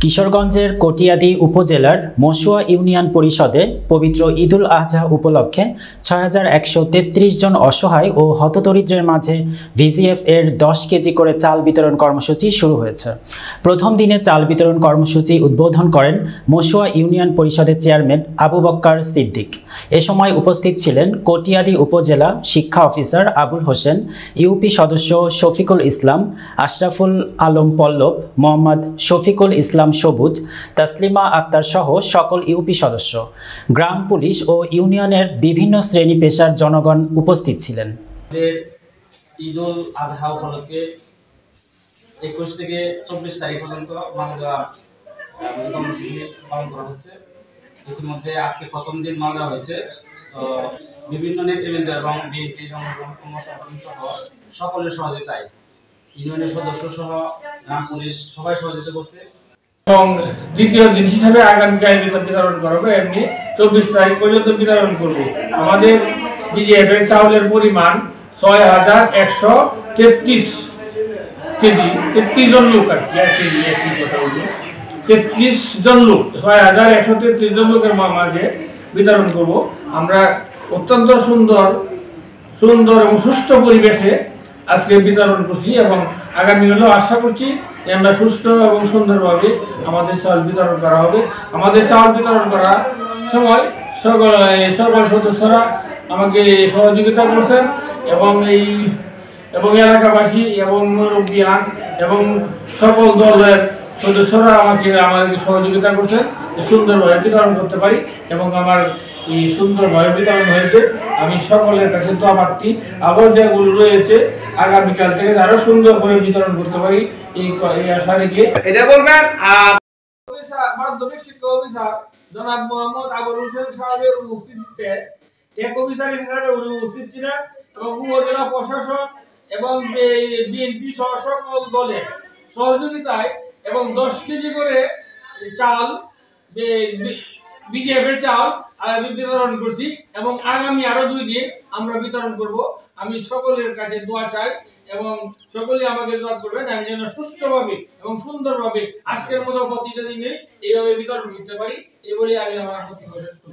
কিশোরগঞ্জের কটিয়াদী উপজেলার মশুয়া ইউনিয়ন পরিষদে পবিত্র ঈদুল আজহা উপলক্ষে ৬,১৩৩ জন অসহায় ও হতদরিদ্রের মাঝে ভিজিএফ এর ১০ কেজি করে চাল বিতরণ কর্মসূচি শুরু হয়েছে। প্রথম দিনে চাল বিতরণ কর্মসূচি উদ্বোধন করেন মশুয়া ইউনিয়ন পরিষদের চেয়ারম্যান আবু বক্কর সিদ্দিক। এ সময় উপস্থিত ছিলেন কটিয়াদী উপজেলা শিক্ষা অফিসার আবুল হোসেন, ইউপি সদস্য শফিকুল ইসলাম, আশরাফুল আলম পল্লব, মোহাম্মদ শফিকুল ইসলাম সবুজ, তাসলিমা আক্তার সহ সকল ইউপি সদস্য, গ্রাম পুলিশ ও ইউনিয়নের বিভিন্ন শ্রেণী পেশার জনগণ উপস্থিত ছিলেন। ঈদুল আজহা উপলক্ষে ২১ থেকে ২৪ তারিখ পর্যন্ত মালদা কর্মসূচি পালন করা হচ্ছে। ইতিমধ্যে আজকে প্রথম দিন মালদা হয়েছে। তো বিভিন্ন নেতৃবৃন্দ এবং বিএনপি সহ সকলের সহযোগিতায় ইউনিয়নের সদস্য সহ গ্রাম পুলিশ সবাই সহযোগিতা করছে। এবং দ্বিতীয় দিন হিসাবে আগামীকাল বিতরণ করবো, এমনি ২৪ তারিখ পর্যন্ত বিতরণ করব। আমাদের বিজিএফ এর চাউলের পরিমাণ ৬,১৩৩ কেজি, ৩৩ জন লোক আর কি, ৩৩ জন লোক, ৬,১৩৩ জন লোকের মাঝে বিতরণ করব। আমরা অত্যন্ত সুন্দর এবং সুষ্ঠু পরিবেশে আজকে বিতরণ করছি এবং আগামী হলেও আশা করছি যে আমরা সুষ্ঠু এবং সুন্দরভাবে আমাদের চাল বিতরণ করা হবে। আমাদের চাল বিতরণ করার সময় সকল সদস্যরা আমাকে সহযোগিতা করছেন এবং এলাকাবাসী এবং মুরব্বিয়ান এবং সকল দলের সদস্যরা আমাদের সহযোগিতা করছেন যে সুন্দরভাবে বিতরণ করতে পারি এবং আমার এই সুন্দরভাবে বিতরণ হয়েছে। আমি সকলের কাছে তো প্রার্থী আবার যেগুলো রয়েছে আগামীকাল থেকে আরো সুন্দর করে বিতরণ করতে পারি এই আশা রেখে এটা বলবেন। মাধ্যমিক শিক্ষা অফিসার জনাব মোহাম্মদ আবুল হোসেন সাহেবের উপস্থিতিতে টেক অফিসার হিসেবে উনি উপস্থিত ছিলেন এবং উপজেলা প্রশাসন এবং বিএনপি সহ সকল দলের সহযোগিতায় এবং ১০ কেজি করে চাল বিজিএফ এর চাল বিতরণ করছি এবং আগামী আরো ২ দিন আমরা বিতরণ করব। আমি সকলের কাছে দোয়া চাই এবং সকলে আমাকে দোয়া করবেন আমি যেন সুষ্ঠুভাবে এবং সুন্দরভাবে আজকের মতো প্রতিটা দিনে এইভাবে বিতরণ করতে পারি, এই বলে আমি আমার প্রতি প্রচেষ্টা